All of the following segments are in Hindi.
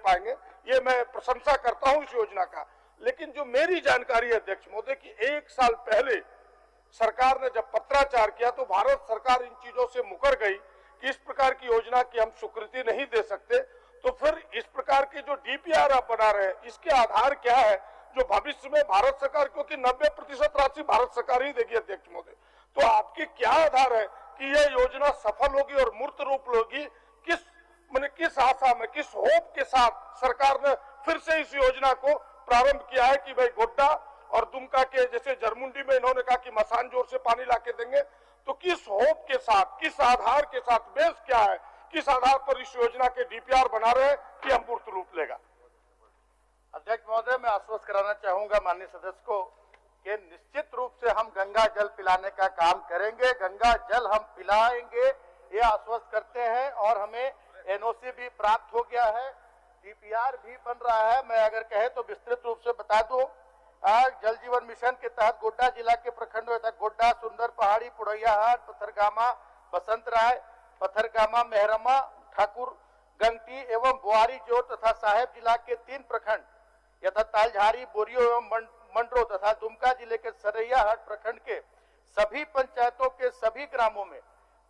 पाएंगे। ये मैं प्रशंसा करता हूं इस योजना का। लेकिन जो मेरी जानकारी है अध्यक्ष महोदय कि 1 साल पहले सरकार ने जब पत्राचार किया तो भारत सरकार इन चीजों से मुकर गई कि इस प्रकार की योजना की हम स्वीकृति नहीं दे सकते। तो फिर इस प्रकार के जो डीपीआर आप बना रहे हैं इसके आधार क्या है जो भविष्य में भारत सरकार, क्योंकि 90% राशि भारत सरकार ही देगी अध्यक्ष महोदय, तो आपके क्या आधार है कि यह योजना सफल होगी और मूर्त रूप लेगी? किस आशा में, किस होप के साथ सरकार ने फिर से इस योजना को प्रारंभ किया है कि भाई गोड्डा और दुमका के जैसे जरमुंडी में इन्होंने कहा कि मसान जोर से पानी लाके देंगे, तो किस होप के साथ, किस आधार के साथ, बेस क्या है, किस आधार पर इस योजना के डीपीआर बना रहे हैं कि हम मूर्त रूप लेगा? अध्यक्ष महोदय, मैं आश्वस्त कराना चाहूंगा माननीय सदस्य को कि निश्चित रूप से हम गंगा जल पिलाने का काम करेंगे, गंगा जल हम पिलाएंगे, ये आश्वस्त करते हैं। और हमें एनओसी भी प्राप्त हो गया है, डीपीआर भी बन रहा है। मैं अगर कहे तो विस्तृत रूप से बता दूं, आज जल जीवन मिशन के तहत गोड्डा जिला के प्रखंडों तक गोड्डा, सुंदर पहाड़ी, पुड़ैयाहाट, पथरगामा, बसंत राय, पथरगामा, मेहरमा, ठाकुर गंगटी एवं बुआरी जोर तथा साहेब जिला के 3 प्रखंड यथा तालझारी, बोरियो एवं मंडरो तथा दुमका जिले के सरैयाहाट प्रखंड के सभी पंचायतों के सभी ग्रामों में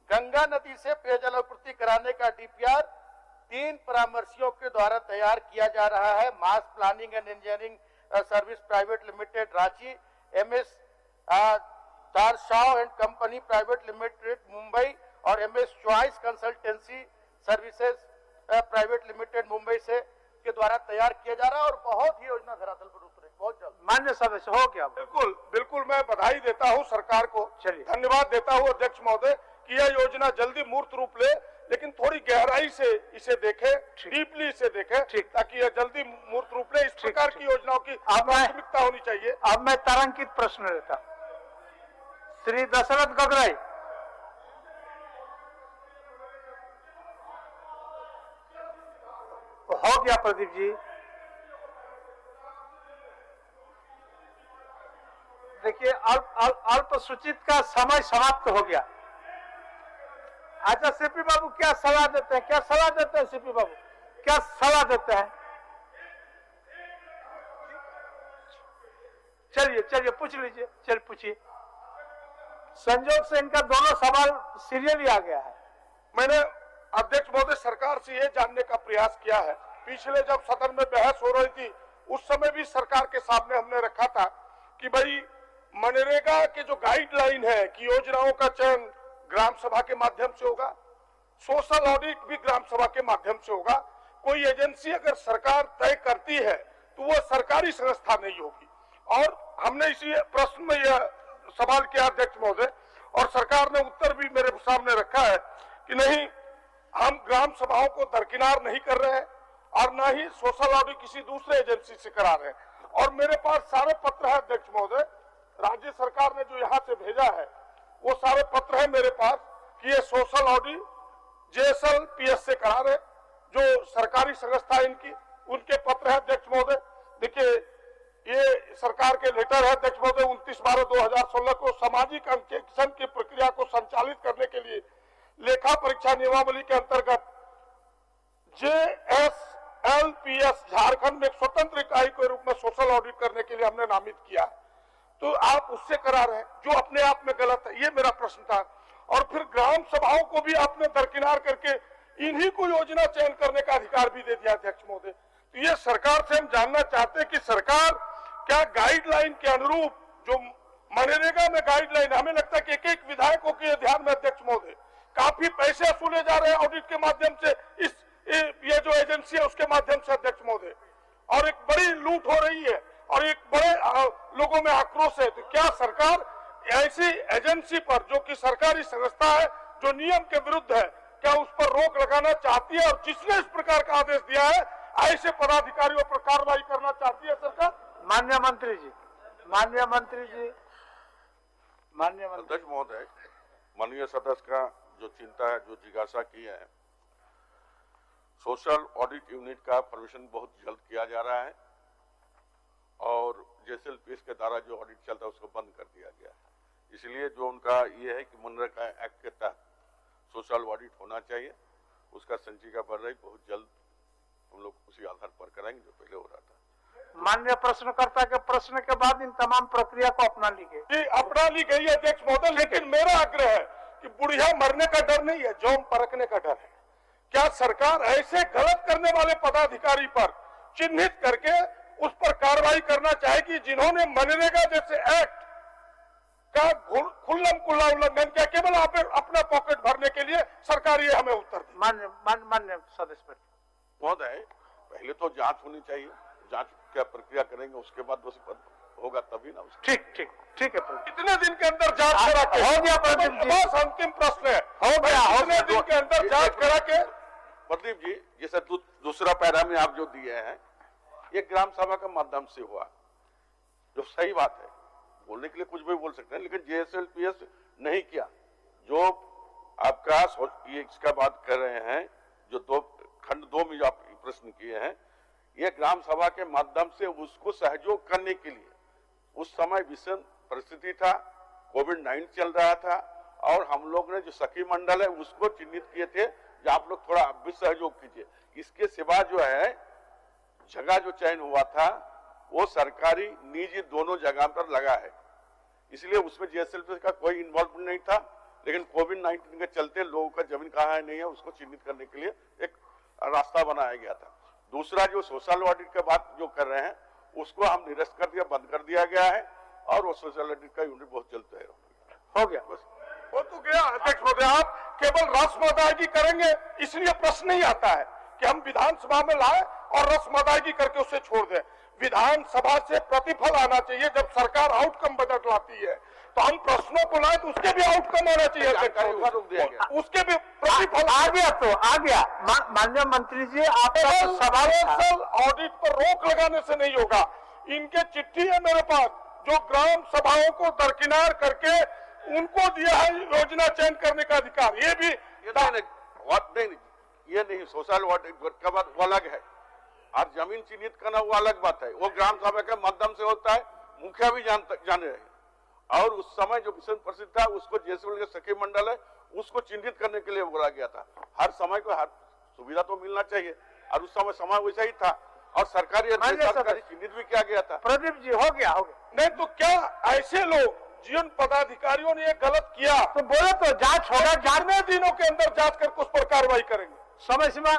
गंगा नदी से पेयजल आपूर्ति कराने का डीपीआर 3 परामर्शियों के द्वारा तैयार किया जा रहा है। Mass planning and engineering service private limited Ranchi, MS दारशाव and company private limited Mumbai और MS choice consultancy services private limited Mumbai से के द्वारा तैयार किया जा रहा है और बहुत ही योजना धरातल पर उतरे बहुत जल्द। मान्य सदस्य हो क्या? बिल्कुल बिल्कुल, मैं बधाई देता हूं सरकार को, धन्यवाद देता हूं अध्यक्ष महोदय कि यह योजना जल्दी मूर्त रूप ले, लेकिन थोड़ी गहराई से इसे देखें, डीपली इसे देखें ताकि यह जल्दी मूर्त रूप ले। इस प्रकार की योजनाओं की प्राथमिकता होनी चाहिए। अब मैं तारांकित प्रश्न लेता, श्री दशरथ गगराई। हो गया प्रदीप जी। देखिए अल्प सूचित का समय समाप्त हो गया। अच्छा सीपी बाबू क्या सलाह देते हैं? क्या सलाह देते हैं सीपी बाबू? क्या सलाह देते हैं? चलिए पूछ लीजिए, चल पूछिए। संजोग से इनका दोनों सवाल सीरियली आ गया है। मैंने अध्यक्ष महोदय सरकार से ये जानने का प्रयास किया है, पिछले जब सदन में बहस हो रही थी उस समय भी सरकार के सामने हमने रखा था कि भाई मनरेगा के जो गाइडलाइन है कि योजनाओं का चयन ग्राम सभा के माध्यम से होगा, सोशल ऑडिट भी ग्राम सभा के माध्यम से होगा। कोई एजेंसी अगर सरकार तय करती है तो वो सरकारी संस्था नहीं होगी। और हमने इसी प्रश्न में यह सवाल किया अध्यक्ष महोदय और सरकार ने उत्तर भी मेरे सामने रखा है कि नहीं, हम ग्राम सभाओं को दरकिनार नहीं कर रहे हैं और न ही सोशल ऑडिट किसी दूसरे एजेंसी से करा रहे हैं। और मेरे पास सारे पत्र है अध्यक्ष महोदय, राज्य सरकार ने जो यहाँ से भेजा है वो सारे पत्र है मेरे पास कि ये सोशल ऑडिट JSL-PS से करा रहे, जो सरकारी संस्था इनकी, उनके पत्र है अध्यक्ष महोदय। देखिए ये सरकार के लेटर है अध्यक्ष महोदय 29/12/2016 को सामाजिक अंकेक्षण की प्रक्रिया को संचालित करने के लिए लेखा परीक्षा नियमावली के अंतर्गत JSL-PS झारखंड में एक स्वतंत्र इकाई के रूप में सोशल ऑडिट करने के लिए हमने नामित किया है, तो आप उससे करा रहे हैं जो अपने आप में गलत है। ये मेरा प्रश्न था। और फिर ग्राम सभाओं को भी आपने दरकिनार करके इन्हीं को योजना चयन करने का अधिकार भी दे दिया अध्यक्ष महोदय। तो ये सरकार से हम जानना चाहते हैं कि सरकार क्या गाइडलाइन के अनुरूप जो मनरेगा में गाइडलाइन, हमें लगता है कि एक एक विधायकों के ध्यान में अध्यक्ष महोदय काफी पैसे वसूले जा रहे हैं ऑडिट के माध्यम से, ये जो एजेंसी है उसके माध्यम से अध्यक्ष महोदय, और एक बड़ी लूट हो रही है और एक बड़े लोगों में आक्रोश है। तो क्या सरकार ऐसी एजेंसी पर जो कि सरकारी संस्था है, जो नियम के विरुद्ध है, क्या उस पर रोक लगाना चाहती है? और जिसने इस प्रकार का आदेश दिया है ऐसे पदाधिकारियों पर कार्रवाई करना चाहती है सरकार? माननीय मंत्री जी, माननीय मंत्री जी, माननीय मंत्री। अध्यक्ष महोदय, माननीय सदस्य का जो चिंता है, जो जिज्ञासा की है, सोशल ऑडिट यूनिट का परमिशन बहुत जल्द किया जा रहा है और JSL-PS के द्वारा जो ऑडिट चलता है उसको बंद कर दिया गया है। इसलिए जो उनका ये है कि मनरेगा एक्ट के तहत सोशल ऑडिट होना चाहिए, उसका संचिका बढ़ रही, बहुत जल्द हम लोग उसी आधार कराएंगे जो पहले हो रहा था। माननीय प्रश्नकर्ता के प्रश्न के बाद इन तमाम प्रक्रिया को अपना ली गई। जी, अपना ली गई है अध्यक्ष महोदय, लेकिन मेरा आग्रह है कि बुढ़िया मरने का डर नहीं है, जोम परखने का डर है। क्या सरकार ऐसे गलत करने वाले पदाधिकारी पर चिन्हित करके उस पर कार्रवाई करना चाहेगी जिन्होंने मनरेगा जैसे एक्ट का खुल्लम खुल्ला उल्लंघन किया, केवल अपना पॉकेट भरने के लिए? सरकार ये हमें उत्तर दे। मान्य सदस्य महोदय, पहले तो जांच होनी चाहिए, जांच क्या प्रक्रिया करेंगे, उसके बाद दोषी पद होगा तभी ना। ठीक है। कितने दिन के अंदर जांच करा के हो गया प्रदीप जी, बस अंतिम प्रश्न है, हो गया। कितने दिन के अंदर जांच करा के? प्रदीप जी, जैसे दूसरा पैरा में आप जो दिए हैं, ये ग्राम सभा के माध्यम से हुआ, जो सही बात है, बोलने के लिए कुछ भी बोल सकते हैं, लेकिन जेएसएलपीएस नहीं किया। जो आपका इसका बात कर रहे हैं, जो खंड 2 में जो आप प्रश्न किए हैं, ये ग्राम सभा के माध्यम से उसको सहयोग करने के लिए, उस समय विषम परिस्थिति था, कोविड-19 चल रहा था, और हम लोग ने जो सखी मंडल है उसको चिन्हित किए थे कि आप लोग थोड़ा भी सहयोग कीजिए। इसके सिवा जो है जगह जो चयन हुआ था वो सरकारी निजी दोनों जगह पर लगा है, इसलिए उसमें जेएसएलपीएस का कोई इन्वॉल्वमेंट नहीं था। लेकिन कोविड-19 के चलते लोगों का जमीन कहाँ है नहीं है उसको चिन्हित करने के लिए एक रास्ता बनाया गया था। दूसरा जो सोशल ऑडिट के बात जो कर रहे हैं उसको हम निरस्त कर दिया, बंद कर दिया गया है, और वो सोशल ऑडिट का यूनिट बहुत जल्द तैयार हो गया। बस वो तो गया अध्यक्ष महोदय, आप केवल रस्म अदायगी करेंगे, इसलिए प्रश्न नहीं आता है कि हम विधानसभा में लाए और रस्म अदायगी करके उसे छोड़ दें। विधानसभा से प्रतिफल आना चाहिए। जब सरकार आउटकम बजट लाती है तो हम प्रश्नों को लाए तो उसके भी आउटकम होना चाहिए, उसके भी प्रतिफल आ गया। माननीय मंत्री जी, आपका सवाल ऑडिट पर रोक लगाने से नहीं होगा। इनके चिट्ठी है मेरे पास, जो ग्राम सभाओं को दरकिनार करके उनको दिया है योजना चयन करने का अधिकार। ये भी ये नहीं, सोशल ऑडिट का बात वो अलग है, और जमीन चिन्हित करना वो अलग बात है, वो ग्राम सभा के माध्यम से होता है, मुखिया भी जाने रहे। और उस समय जो विषम परिस्थिति था उसको जेएसएलपीएस सखी मंडल है उसको चिन्हित करने के लिए बोला गया था। हर समय को हर सुविधा तो मिलना चाहिए, और उस समय वैसा ही था, और सरकारी चिन्हित भी किया गया था। प्रदीप जी, हो गया। नहीं तो क्या ऐसे लोग जिन पदाधिकारियों ने ये गलत किया तो बोले तो जांच होगा, कितने दिनों के अंदर जांच करके उस पर कार्रवाई करेंगे? समय सीमा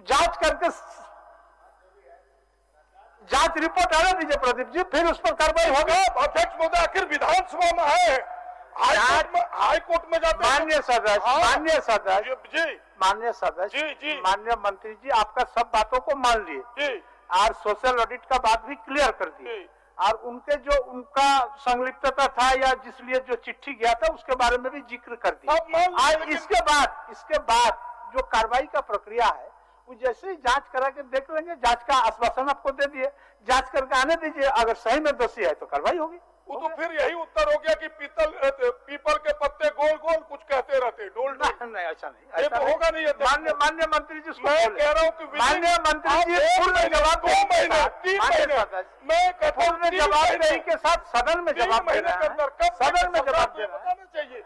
जांच करके जांच रिपोर्ट आने दीजिए प्रदीप जी, फिर उस पर कार्रवाई होगी। अध्यक्ष महोदय, आखिर विधानसभा में है, हाईकोर्ट में जाते। माननीय सदस्य जी। माननीय मंत्री जी, आपका सब बातों को मान लिए और सोशल ऑडिट का बात भी क्लियर कर दी, और उनके जो उनका संलिप्तता था या जिसलिए जो चिट्ठी गया था उसके बारे में भी जिक्र कर दिया। और इसके बाद जो कार्रवाई का प्रक्रिया है वो जैसे ही जांच करा के देख लेंगे, जांच का आश्वासन आपको दे दिए, जांच करके आने दीजिए, अगर सही में दोषी है तो कार्रवाई होगी। वो तो फिर यही उत्तर हो गया कि पीपल के पत्ते गोल गोल कुछ कहते रहते, डोल नहीं, ऐसा नहीं, ये तो होगा नहीं। माननीय मंत्री जी, मैं कह रहा हूँ कि माननीय मंत्री जी पूर्ण जवाब 2 महीने 3 महीने मैं पूर्ण जवाबदेही के साथ सदन में जवाब देना है, सदन में जवाब देना चाहिए।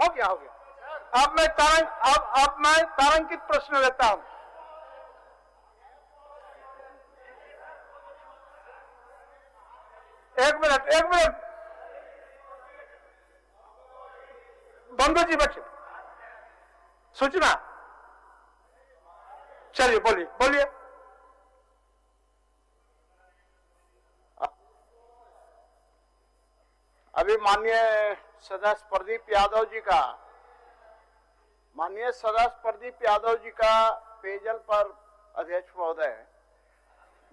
हो गया। अब मैं तारांकित प्रश्न लेता हूं। एक मिनट बंधु जी बच्चे, सूचना, चलिए बोलिए। अभी माननीय सदस्य प्रदीप यादव जी का पेयजल पर अध्यक्ष महोदय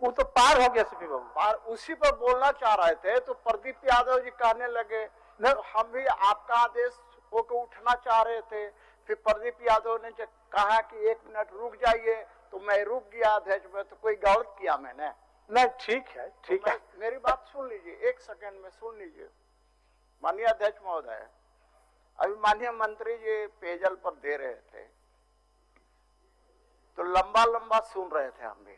वो तो पार हो गया सीपी बाबू, पार उसी पर बोलना चाह रहे थे, तो प्रदीप यादव जी कहने लगे तो हम भी आपका आदेश होकर उठना चाह रहे थे। फिर प्रदीप यादव ने कहा कि 1 मिनट रुक जाइए, तो मैं रुक गया अध्यक्ष में, तो कोई गलत किया मैंने? नहीं, ठीक है। मेरी बात सुन लीजिए, 1 सेकंड में सुन लीजिए। माननीय अध्यक्ष महोदय, अभी माननीय मंत्री जी पेयजल पर दे रहे थे तो लंबा सुन रहे थे, हम भी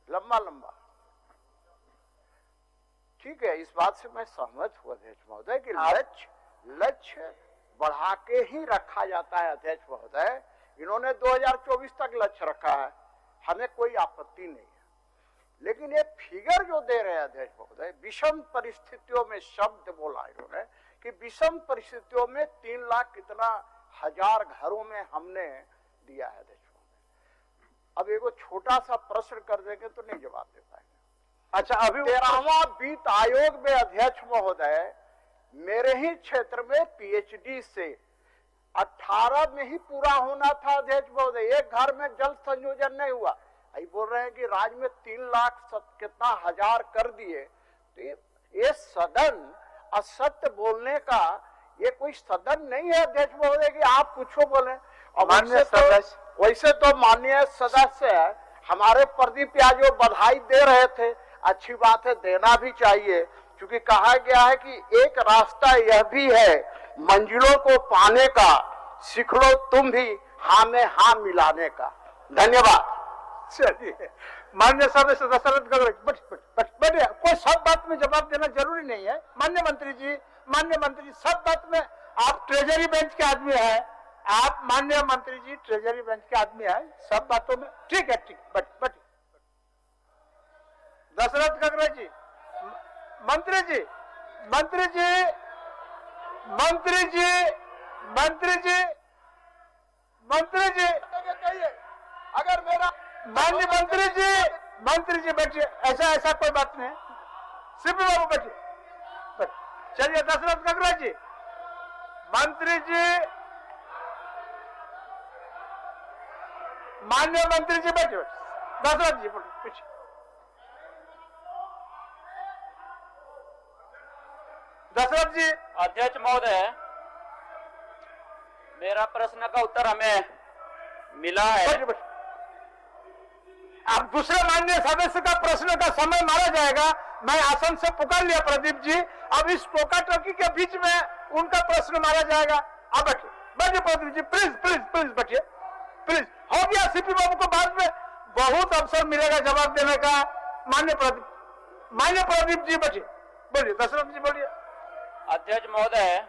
लंबा। ठीक है, इस बात से मैं सहमत हूँ अध्यक्ष महोदय कि लक्ष्य बढ़ा के ही रखा जाता है अध्यक्ष महोदय। इन्होंने 2024 तक लक्ष्य रखा है, हमें कोई आपत्ति नहीं है। लेकिन ये फिगर जो दे रहे हैं अध्यक्ष महोदय, विषम परिस्थितियों में, शब्द बोला इन्होंने कि विषम परिस्थितियों में 3 लाख कितना हजार घरों में हमने दिया है अध्यक्ष महोदय। अब एगो छोटा सा प्रश्न कर देंगे तो नहीं जवाब दे पाएंगे। अच्छा, अभी 13वां वित्त आयोग में अध्यक्ष महोदय, मेरे ही क्षेत्र में पीएचडी से 18 में ही पूरा होना था अध्यक्ष महोदय, एक घर में जल संयोजन नहीं हुआ। आई बोल रहे हैं कि राज्य में 3 लाख कितना हजार कर दिए। तो ये सदन असत्य बोलने का ये कोई सदन नहीं है अध्यक्ष महोदय कि आप कुछ बोले। और माननीय सदस्य, वैसे तो माननीय सदस्य हमारे प्रदीप यादव बधाई दे रहे थे, अच्छी बात है, देना भी चाहिए, क्योंकि कहा गया है कि एक रास्ता यह भी है मंजिलों को पाने का, सीख लो तुम भी हाँ में हाँ मिलाने का। धन्यवाद। चलिए, मान्य सदस्य दशरथ गगरे, बैठिए, कोई सब बात में जवाब देना जरूरी नहीं है। मान्य मंत्री जी, सब बात में आप ट्रेजरी बेंच के आदमी है, आप माननीय मंत्री जी ट्रेजरी बेंच के आदमी है, सब बातों में ठीक है, ठीक, बैठिए। दशरथ गगरे जी, मंत्री जी, अगर मेरा माननीय मंत्री जी बैठिए, ऐसा कोई बात नहीं। सीपी बाबू बैठिए। चलिए दशरथ गगरा जी, मंत्री जी, माननीय मंत्री जी बैठिए। दशरथ जी पूछिए। दशरथ जी। अध्यक्ष महोदय, मेरा प्रश्न का उत्तर हमें मिला है। अब दूसरे माननीय सदस्य का प्रश्न का समय मारा जाएगा। मैं आसन से पुकार लिया प्रदीप जी, अब इस टोका टोकी के बीच में उनका प्रश्न मारा जाएगा। आप बैठिए प्रदीप जी, प्लीज बैठिए, प्लीज। हो गया, सीपी बाबू को बाद में बहुत अवसर मिलेगा जवाब देने का। मान्य प्रदीप जी बैठिए, बोलिए। दशरथ जी बोलिए। अध्यक्ष महोदय,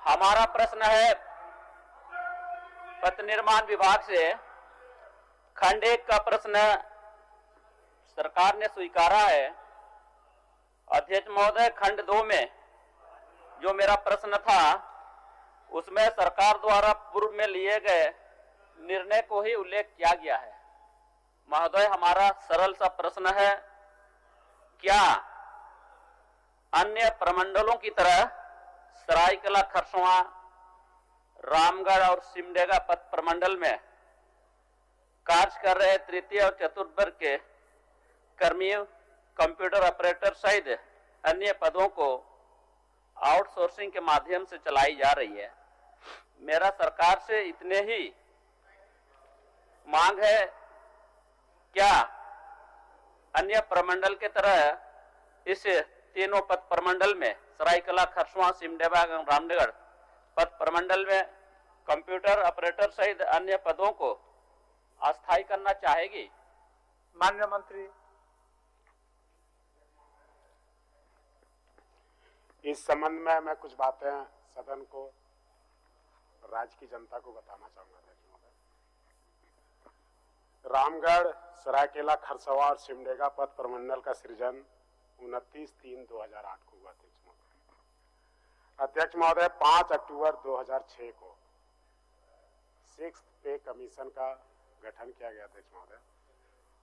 हमारा प्रश्न है पथ निर्माण विभाग से। खंड 1 का प्रश्न सरकार ने स्वीकारा है। अध्यक्ष महोदय, खंड 2 में जो मेरा प्रश्न था उसमें सरकार द्वारा पूर्व में लिए गए निर्णय को ही उल्लेख किया गया है। महोदय, हमारा सरल सा प्रश्न है, क्या अन्य प्रमंडलों की तरह सरायकेला खरसवां, रामगढ़ और सिमडेगा पथ प्रमंडल में कार्य कर रहे तृतीय और चतुर्थ वर्ग के कर्मियों, कंप्यूटर ऑपरेटर सहित अन्य पदों को आउटसोर्सिंग के माध्यम से चलाई जा रही है? मेरा सरकार से इतने ही मांग है, क्या अन्य प्रमंडल के तरह इस तीनों पथ प्रमंडल में सरायकेला खरसवां, सिमडेगा, रामगढ़ पथ प्रमंडल में कंप्यूटर ऑपरेटर सहित अन्य पदों को अस्थायी करना चाहेगी? माननीय मंत्री। इस संबंध में मैं कुछ बातें सदन को, राज्य की जनता को बताना चाहूंगा। रामगढ़, सरायकेला खरसवां और सिमडेगा पथ प्रमंडल का सृजन 29/3/2008 को हुआ। अध्यक्ष महोदय, 5 अक्टूबर 2006 को 6th पे कमीशन का गठन किया गया अध्यक्ष महोदय,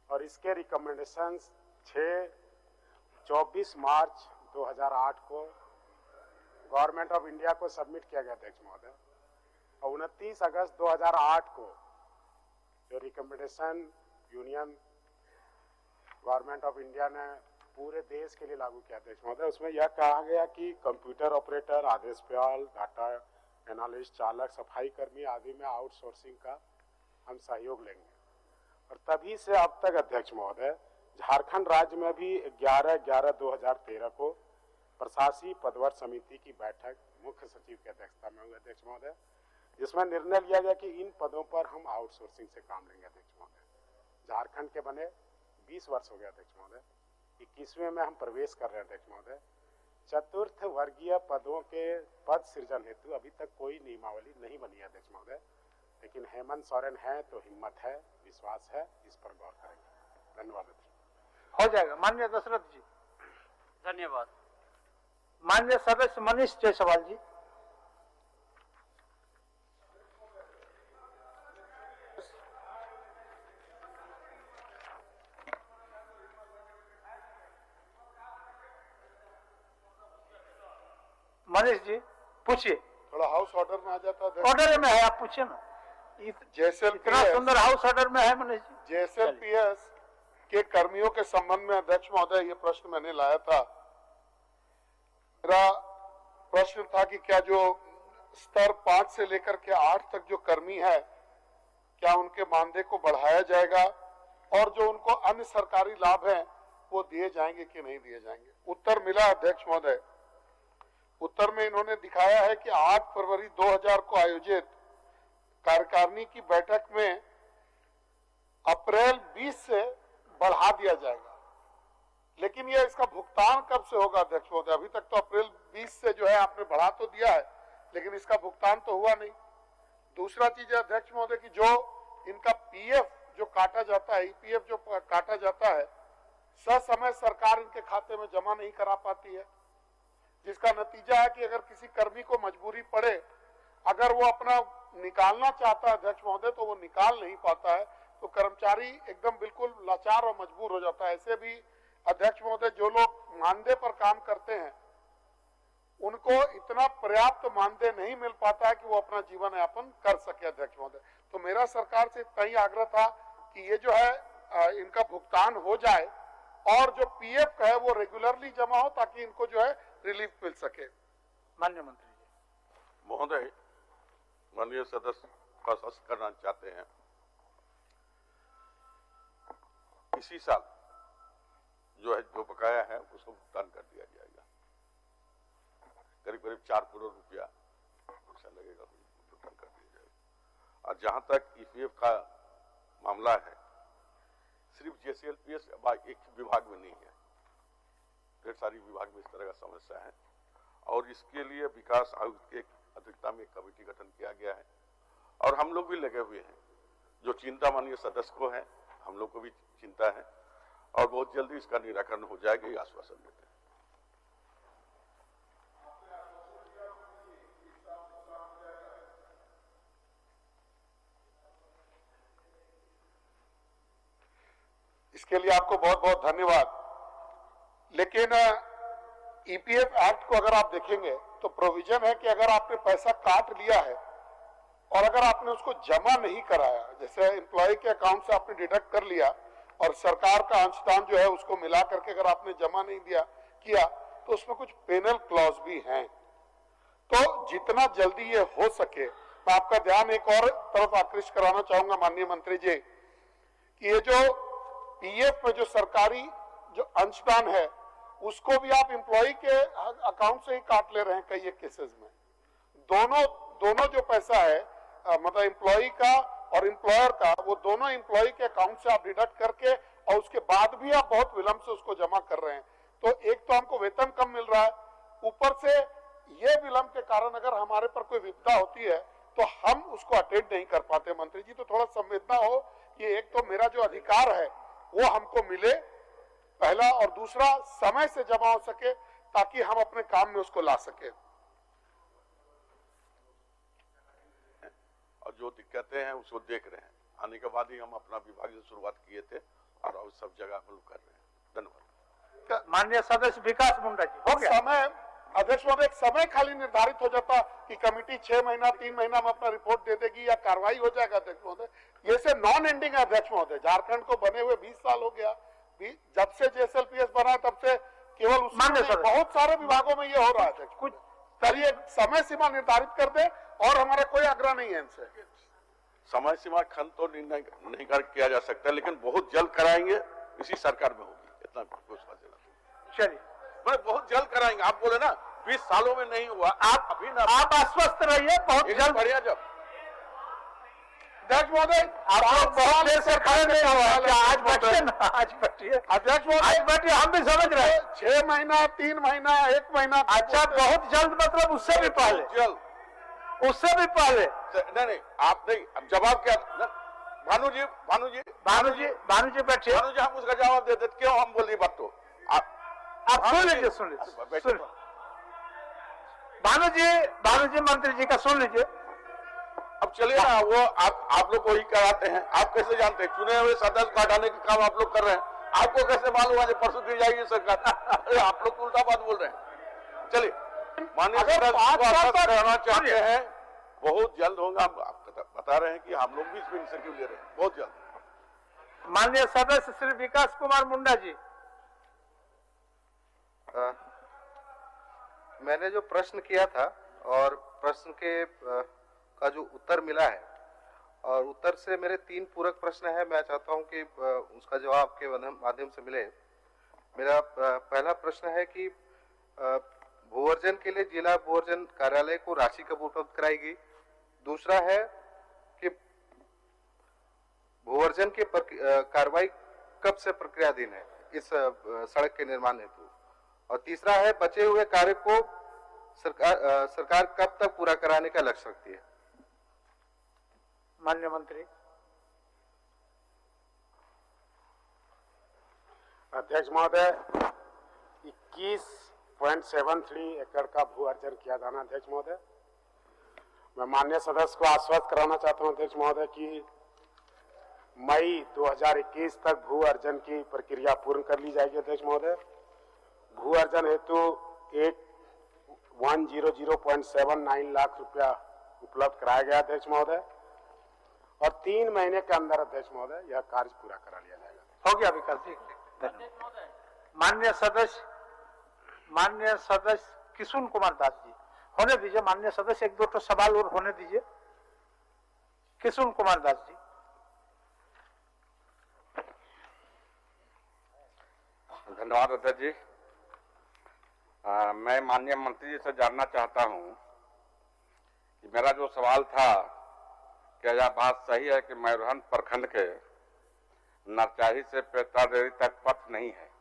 और इसके रिकमेंडेशंस 24 मार्च 2008 को गवर्नमेंट ऑफ इंडिया को सबमिट किया गया अध्यक्ष महोदय, और 29 अगस्त 2008 को जो recommendation union government of India ने पूरे देश के लिए लागू किया अध्यक्ष महोदय, उसमें यह कहा गया कि कंप्यूटर ऑपरेटर, आदेशपाल, डाटा एनालिस्ट, चालक, सफाई कर्मी आदि में आउटसोर्सिंग का हम सहयोग लेंगे। और तभी से अब तक अध्यक्ष महोदय, झारखंड राज्य में भी 11/11/2013 को प्रशासकीय पदवर्ग समिति की बैठक मुख्य सचिव की अध्यक्षता में हुई अध्यक्ष महोदय, जिसमें निर्णय लिया गया कि इन पदों पर हम आउटसोर्सिंग से काम लेंगे अध्यक्ष महोदय। झारखंड के बने 20 वर्ष हो गए अध्यक्ष महोदय, 21वें में हम प्रवेश कर रहे हैं अध्यक्ष महोदय। चतुर्थ वर्गीय पदों के पद सृजन हेतु अभी तक कोई नियमावली नहीं बनी है अध्यक्ष महोदय। लेकिन हेमंत सोरेन है तो हिम्मत है, विश्वास है, इस पर गौर करेंगे। धन्यवाद अध्यक्ष। हो जाएगा। माननीय दशरथ जी। धन्यवाद। माननीय सदस्य मनीष जायसवाल जी। मनीष जी पूछिए। थोड़ा हाउस ऑर्डर में आ जाता है। ऑर्डर में है, आप पूछिए ना। इतना सुंदर हाउस ऑर्डर में है मनीष जी। जेएसएलपीएस के कर्मियों के संबंध में अध्यक्ष महोदय ये प्रश्न मैंने लाया था। मेरा प्रश्न था कि क्या जो स्तर 5 से लेकर के 8 तक जो कर्मी है, क्या उनके मानदेय को बढ़ाया जाएगा और जो उनको अन्य सरकारी लाभ हैं वो दिए जाएंगे कि नहीं दिए जाएंगे। उत्तर मिला अध्यक्ष महोदय। उत्तर में इन्होंने दिखाया है कि 8 फरवरी 2000 को आयोजित कार्यकारिणी की बैठक में अप्रैल 20 से बढ़ा दिया जाएगा, लेकिन ये इसका भुगतान कब से होगा अध्यक्ष महोदय। अभी तक तो अप्रैल 20 से जो है आपने बढ़ा तो दिया है, लेकिन इसका भुगतान तो हुआ नहीं। दूसरा चीज है अध्यक्ष महोदय कि जो इनका पीएफ जो काटा जाता है, ईपीएफ जो काटा जाता है, ससमय सरकार इनके खाते में जमा नहीं करा पाती है, जिसका नतीजा है कि अगर किसी कर्मी को मजबूरी पड़े, अगर वो अपना निकालना चाहता है अध्यक्ष महोदय तो वो निकाल नहीं पाता है, तो कर्मचारी एकदम बिल्कुल लाचार और मजबूर हो जाता है। ऐसे भी अध्यक्ष महोदय जो लोग मानदेय पर काम करते हैं उनको इतना पर्याप्त मानदेय नहीं मिल पाता है कि वो अपना जीवन यापन कर सके अध्यक्ष महोदय। तो मेरा सरकार से इतना ही आग्रह था कि ये जो है इनका भुगतान हो जाए और जो पीएफ है वो रेगुलरली जमा हो ताकि इनको जो है रिलीफ मिल सके। माननीय मंत्री जी। महोदय, माननीय सदस्य का स्पष्ट करना चाहते हैं, इसी साल जो है जो बकाया है उसको भुगतान कर दिया जाएगा। करीब करीब 4 करोड़ रुपया पैसा लगेगा, भुगतान कर दिया जाएगा। और जहां तक ईपीएफ का मामला है, सिर्फ जेसीएलपीएस एक विभाग में नहीं है, ढेर सारी विभाग में इस तरह का समस्या है और इसके लिए विकास आयुक्त के अध्यक्षता में एक कमेटी गठन किया गया है और हम लोग भी लगे हुए हैं। जो चिंता माननीय सदस्य को है, हम लोग को भी चिंता है और बहुत जल्दी इसका निराकरण हो जाएगा, ये आश्वासन देते हैं। इसके लिए आपको बहुत बहुत धन्यवाद। लेकिन ईपीएफ एक्ट को अगर आप देखेंगे तो प्रोविजन है कि अगर आपने पैसा काट लिया है और अगर आपने उसको जमा नहीं कराया, जैसे एम्प्लॉय के अकाउंट से आपने डिडक्ट कर लिया और सरकार का अंशदान जो है उसको मिला करके अगर आपने जमा नहीं किया तो उसमें कुछ पेनल क्लॉज भी हैं। तो जितना जल्दी ये हो सके, मैं आपका ध्यान एक और तरफ आकृष्ट कराना चाहूंगा माननीय मंत्री जी कि ये जो पीएफ में जो सरकारी जो अंशदान है उसको भी आप एम्प्लॉय के अकाउंट से ही काट ले रहे हैं। कई एक केसेस में दोनों जो पैसा है मतलब एम्प्लॉय का और एम्प्लॉयर का, वो दोनों एम्प्लॉय के अकाउंट से आप डिडक्ट करके और उसके बाद भी आप बहुत विलंब से उसको जमा कर रहे हैं। तो एक तो हमको वेतन कम मिल रहा है, ऊपर से ये विलंब के कारण अगर हमारे पर कोई विपदा होती है तो हम उसको अटेंड नहीं कर पाते। मंत्री जी, तो थोड़ा संवेदना हो कि एक तो मेरा जो अधिकार है वो हमको मिले पहला, और दूसरा समय से जमा हो सके ताकि हम अपने काम में उसको ला सके। और जो दिक्कतें हैं उसको देख रहे हैं, आने के बाद ही हम अपना विभाग से शुरुआत किए थे और अब सब जगह हम लोग कर रहे हैं। धन्यवाद। माननीय सदस्य विकास मुंडा जी। हो गया समय अध्यक्ष महोदय, एक समय खाली निर्धारित हो जाता कि कमेटी 6 महीना 3 महीना में अपना रिपोर्ट दे देगी या कार्रवाई हो जाएगा अध्यक्ष महोदय। ये से नॉन एंडिंग है अध्यक्ष महोदय। झारखंड को बने हुए 20 साल हो गया, जब से जेएसएलपीएस बना तब से केवल बहुत सारे विभागों में ये हो रहा है। कुछ चलिए समय सीमा निर्धारित कर दे और हमारा कोई आग्रह नहीं है इनसे। समय सीमा खंड तो निर्णय नहीं किया जा सकता, लेकिन बहुत जल्द कराएंगे, इसी सरकार में होगी, इतना विश्वास देना। चलिए, बहुत जल्द कराएंगे। आप बोले ना 20 सालों में नहीं हुआ, आप अभी ना, आप आश्वस्त रहिए, बहुत जल्द बढ़िया। जब अध्यक्ष महोदय आप लोग बहुत देर से खड़े नहीं हुआ है, क्या आज बैठिए ना, आज बैठिए अध्यक्ष महोदय, आज बैठिए, हम भी समझ रहे हैं। 6 महीना 3 महीना 1 महीना, अच्छा बहुत जल्द मतलब उससे भी पहले जल्द उससे भी पहले नहीं आप नहीं, अब जवाब क्या? भानु जी बैठिए। हम उसका जवाब दे देते, क्यों हम बोलिए बात? तो आप सुन लीजिए। भानु जी मंत्री जी का सुन लीजिए। अब चलिए ना, वो आप लोग को ही कराते हैं। आप कैसे जानते हैं? चुने हुए सदस्य को हटाने का काम आप लोग कर रहे हैं, आपको कैसे मालूम है परसों की जाएगी सरकार? आप लोग उल्टा बात बोल रहे हैं। चलिए, माननीय कहना चाहते हैं बहुत जल्द होगा। आप बता रहे हैं कि हम लोग भी इसमें इनिशिएटिव ले रहे हैं, बहुत जल्द। माननीय सदस्य श्री विकास कुमार मुंडा जी। मैंने जो प्रश्न किया था और प्रश्न के का जो उत्तर मिला है, और उत्तर से मेरे 3 पूरक प्रश्न है। मैं चाहता हूं कि उसका जवाब के माध्यम से मिले। मेरा पहला प्रश्न है कि भूअर्जन के लिए जिला भूअर्जन कार्यालय को राशि कब उपलब्ध कराएगी? दूसरा है कि भूअर्जन की कार्रवाई कब से प्रक्रियाधीन है इस सड़क के निर्माण हेतु? और तीसरा है बचे हुए कार्य को सरकार कब तक पूरा कराने का लक्ष्य रखती है? माननीय मंत्री। अध्यक्ष महोदय, 21.73 एकड़ का भू अर्जन किया जाना। अध्यक्ष महोदय, मैं माननीय सदस्य को आश्वस्त कराना चाहता हूं अध्यक्ष महोदय कि मई 2021 तक भू अर्जन की प्रक्रिया पूर्ण कर ली जाएगी। अध्यक्ष महोदय, भू अर्जन हेतु 100.79 लाख रुपया उपलब्ध कराया गया अध्यक्ष महोदय, और 3 महीने के अंदर अध्यक्ष महोदय यह कार्य पूरा करा लिया जाएगा। हो गया विकास जी। माननीय सदस्य किशुन कुमार दास जी, होने दीजिए। माननीय सदस्य 1-2 तो सवाल और होने दीजिए। किशुन कुमार दास जी। धन्यवाद अध्यक्ष जी। मैं माननीय मंत्री जी से जानना चाहता हूं कि मेरा जो सवाल था, क्या यह बात सही है कि मयूरहंस प्रखंड के नरचाही से पेत्रादेवी तक पथ नहीं है?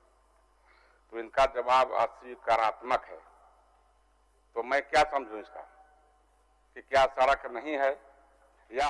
तो इनका जवाब अस्वीकारात्मक है। तो मैं क्या समझूं इसका कि क्या सड़क नहीं है या